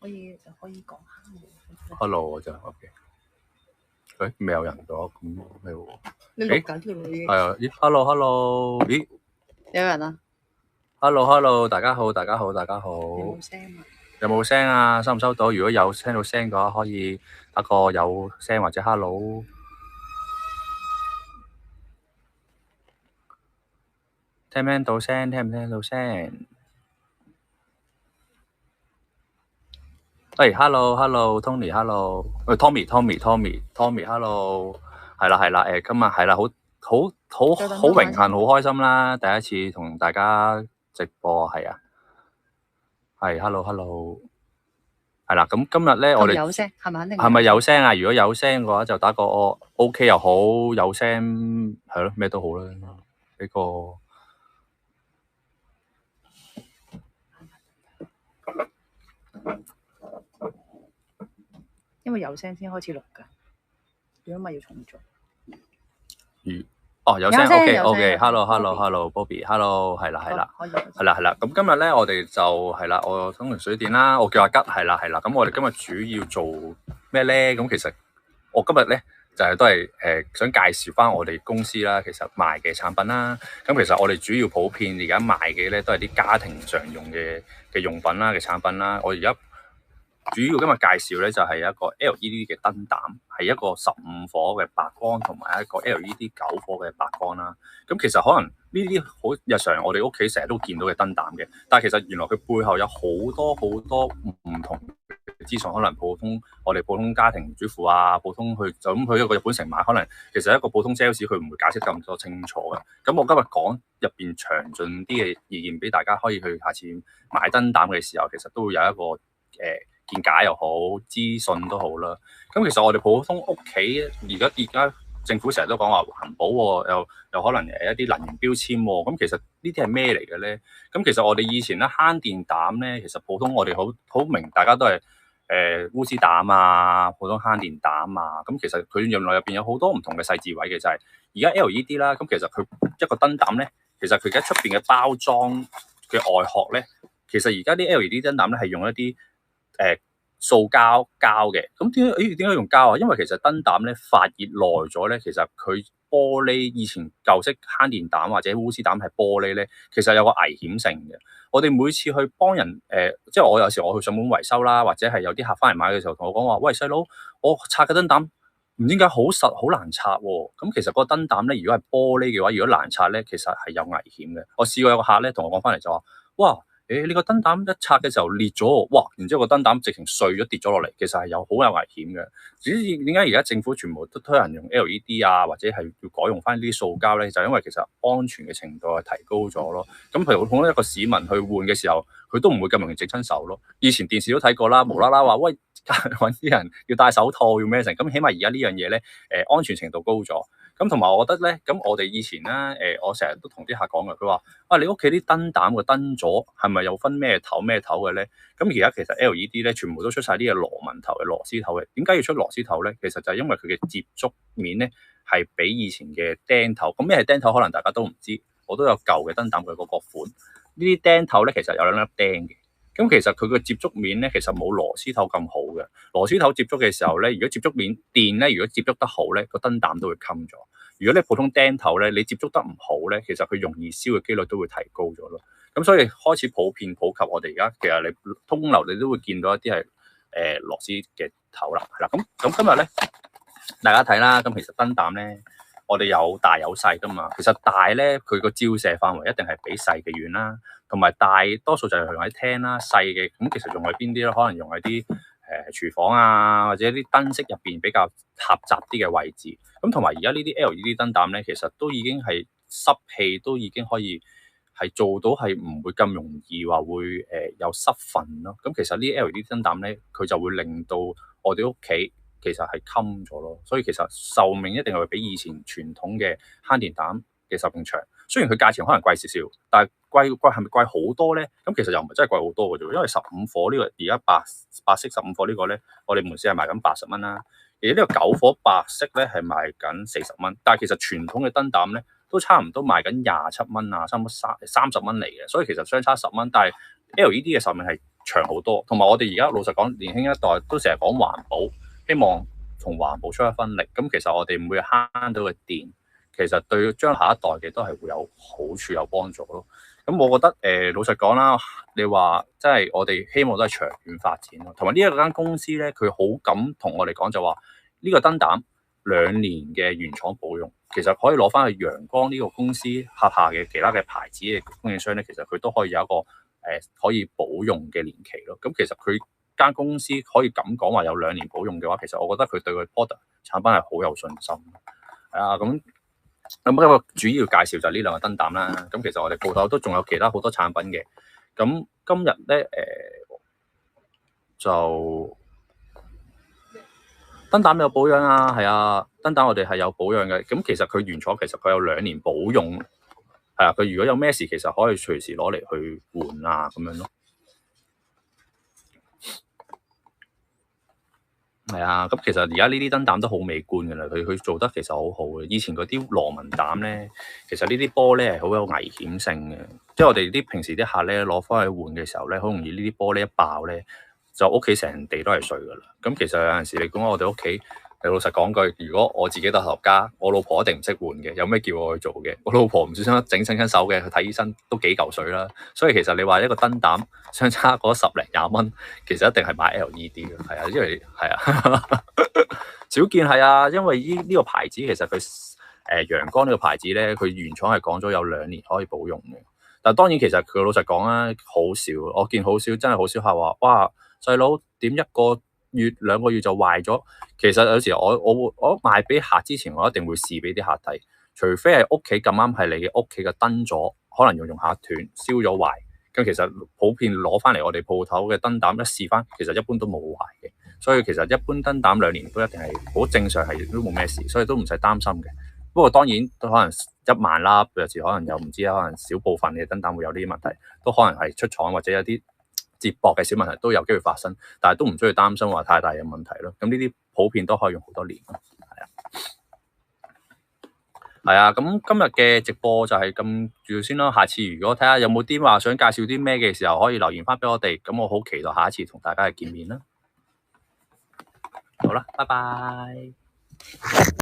可以講 hello 就 OK。誒未有人咗，咁咩喎？你錄緊條女係啊，咦 hello，咦有人啊 hello，大家好。有冇聲啊？有冇聲啊？收唔收到？如果有聽到聲嘅話，可以打個有聲或者 hello。聽唔聽到聲？聽唔聽到聲？喂 hello，Tony，hello，喂 Tommy，hello，係啦，今日係啦，好榮幸，好開心啦，第一次同大家直播，係啊，係 hello，係啦，咁今日咧我哋有聲係咪肯定？係咪有聲啊？如果有聲嘅話，就打個OK 又好，有聲係咯，咩都好啦，呢個。因為有聲先開始錄㗎，如果唔係要重做。有聲 OK，hello，Bobby，hello，係啦，咁今日咧我哋就係啦，我東泉水電啦，我叫阿吉，係啦，咁我哋今日主要做咩咧？咁其實我今日咧就係都係想介紹翻我哋公司啦，其實賣嘅產品啦。咁其實我哋主要普遍而家賣嘅咧都係啲家庭常用嘅用品啦嘅產品啦。我而家主要今日介紹咧就係一個 LED 嘅燈膽，係一個15火嘅白光同埋一個 LED 9火嘅白光啦。咁其實可能呢啲好日常我哋屋企成日都見到嘅燈膽嘅，但係其實原來佢背後有好多唔同嘅資訊，可能我哋普通家庭主婦啊，普通去就咁去一個日本城買，可能其實一個普通 sales 佢唔會解釋咁多清楚嘅。咁我今日講入邊詳盡啲嘅意見俾大家，可以去下次買燈膽嘅時候，其實都會有一個見解又好，資訊都好啦。咁其實我哋普通屋企而家政府成日都講話環保喎，又可能一啲能源標籤喎。咁其實呢啲係咩嚟嘅咧？咁其實我哋以前咧慳電膽咧，其實普通我哋好明，大家都係鎢絲膽啊，普通慳電膽啊。咁其實佢原來入邊有好多唔同嘅細節位嘅，就係而家 LED 啦。咁其實佢一個燈膽咧，其實佢而家出邊嘅包裝嘅外殼咧，其實而家啲 LED 燈膽咧係用一啲塑膠嘅。咁點解用膠啊？因為其實燈膽咧發熱耐咗咧，其實佢玻璃以前舊式慳電膽或者鎢絲膽係玻璃咧，其實有個危險性嘅。我哋每次去幫人即係我有時我去上門維修啦，或者係有啲客翻嚟買嘅時候，同我講話：喂，細佬，我拆嘅燈膽唔知點解好實好難拆喎。咁其實個燈膽咧，如果係玻璃嘅話，如果難拆咧，其實係有危險嘅。我試過有個客咧同我講翻嚟就話：哇！你個燈膽一拆嘅時候裂咗，哇！然之後個燈膽直情碎咗跌咗落嚟，其實係好有危險嘅。至於點解而家政府全部都推行用 LED 啊，或者係要改用翻啲塑膠咧？就因為其實安全嘅程度係提高咗咯。咁譬如普通一個市民去換嘅時候，佢都唔會咁容易整親手咯。以前電視都睇過啦，無啦啦話喂揾啲人要戴手套要咩成，咁起碼而家呢樣嘢咧安全程度高咗。咁同埋我覺得咧，咁我哋以前咧我成日都同啲客講嘅，佢話：你屋企啲燈膽個燈座係咪有分咩頭嘅咧？咁而家其實 LED 咧全部都出晒啲嘅螺紋頭嘅螺絲頭嘅。點解要出螺絲頭咧？其實就係因為佢嘅接觸面咧係比以前嘅釘頭。咁咩係釘頭？可能大家都唔知。我都有舊嘅燈膽嘅嗰個款。呢啲釘頭咧其實有兩粒釘嘅。咁其實佢個接觸面咧，其實冇螺絲頭咁好嘅。螺絲頭接觸嘅時候咧，如果接觸面電咧，如果接觸得好咧，個燈膽都會冚咗。如果你普通釘頭咧，你接觸得唔好咧，其實佢容易燒嘅機率都會提高咗咯。咁所以開始普及，我哋而家其實你通樓你都會見到一啲係螺絲嘅頭啦，係啦。咁今日咧，大家睇啦。咁其實燈膽咧，我哋有大有細噶嘛。其實大咧，佢個照射範圍一定係比細嘅遠啦。同埋大多數就係用喺廳啦，細嘅咁其實用喺邊啲咧？可能用喺啲廚房啊，或者啲燈飾入邊比較狹窄啲嘅位置。咁同埋而家呢啲 LED 燈膽咧，其實都已經係濕氣都已經可以係做到係唔會咁容易話會有濕粉咯。咁其實呢啲 LED 燈膽咧，佢就會令到我哋屋企其實係襟咗咯。所以其實壽命一定係會比以前傳統嘅慳電膽嘅壽命長。雖然佢價錢可能貴少少，但係貴係咪貴好多咧？咁其實又唔係真係貴好多嘅啫。因為15火呢個而家白色15火呢個咧，我哋門市係賣緊80蚊啦。而呢個9火白色咧係賣緊40蚊。但係其實傳統嘅燈膽咧都差唔多賣緊27蚊啊，差唔多30蚊嚟嘅。所以其實相差10蚊。但係 LED 嘅壽命係長好多。同埋我哋而家老實講，年輕一代都成日講環保，希望從環保出一分力。咁其實我哋每日慳到嘅電，其實對將下一代嘅都係會有好處有幫助咯。咁我覺得老實講啦，你話即係我哋希望都係長遠發展咯。同埋呢一間公司咧，佢好敢同我哋講就話呢個燈膽2年嘅原廠保用，其實可以攞翻去陽光呢個公司轄下嘅其他嘅牌子嘅供應商咧，其實佢都可以有一個可以保用嘅年期咯。咁其實佢間公司可以咁講話有2年保用嘅話，其實我覺得佢對佢 product 產品係好有信心。係啊，咁一個主要介紹就係呢兩個燈膽啦。咁其實我哋鋪頭都仲有其他好多產品嘅。咁今日咧就燈膽有保養啊，係啊，燈膽我哋係有保養嘅。咁其實佢原廠其實佢有2年保用，係啊，佢如果有咩事，其實可以隨時攞嚟去換啊咁樣咯。係啊，咁其實而家呢啲燈膽都好美觀嘅啦，佢做得其實好好嘅。以前嗰啲螺紋膽咧，其實呢啲玻璃係好有危險性嘅，即係我哋啲平時啲客咧攞翻去換嘅時候咧，好容易呢啲玻璃一爆咧，就屋企成地都係碎噶啦。咁其實有陣時你講我哋屋企，你老實講句，如果我自己得頭家，我老婆一定唔識換嘅，有咩叫我去做嘅？我老婆唔小心整親手嘅，去睇醫生都幾嚿水啦。所以其實你話一個燈膽相差嗰10零20蚊，其實一定係買 LED 嘅，係啊，因為係啊，少見係啊，因為呢個牌子其實佢陽光呢個牌子咧，佢原廠係講咗有2年可以保用嘅。但當然其實佢老實講啦，好少，我見好少，真係好少客話，哇，細佬點1個月2個月就壞咗。其實有時我賣俾客之前，我一定會試俾啲客睇，除非係屋企咁啱係你嘅屋企嘅燈座，可能用下斷燒咗壞。咁其實普遍攞翻嚟我哋鋪頭嘅燈膽一試翻，其實一般都冇壞嘅。所以其實一般燈膽2年都一定係好正常，係都冇咩事，所以都唔使擔心嘅。不過當然都可能1萬粒，有時可能又唔知，可能少部分嘅燈膽會有呢啲問題，都可能係出廠或者有啲接駁嘅小問題都有機會發生，但係都唔需要擔心話太大嘅問題咯。咁呢啲普遍都可以用好多年咯，係啊。咁今日嘅直播就係咁住先咯。下次如果睇下有冇啲話想介紹啲咩嘅時候，可以留言翻俾我哋。咁我好期待下一次同大家嘅見面啦。好啦，拜拜。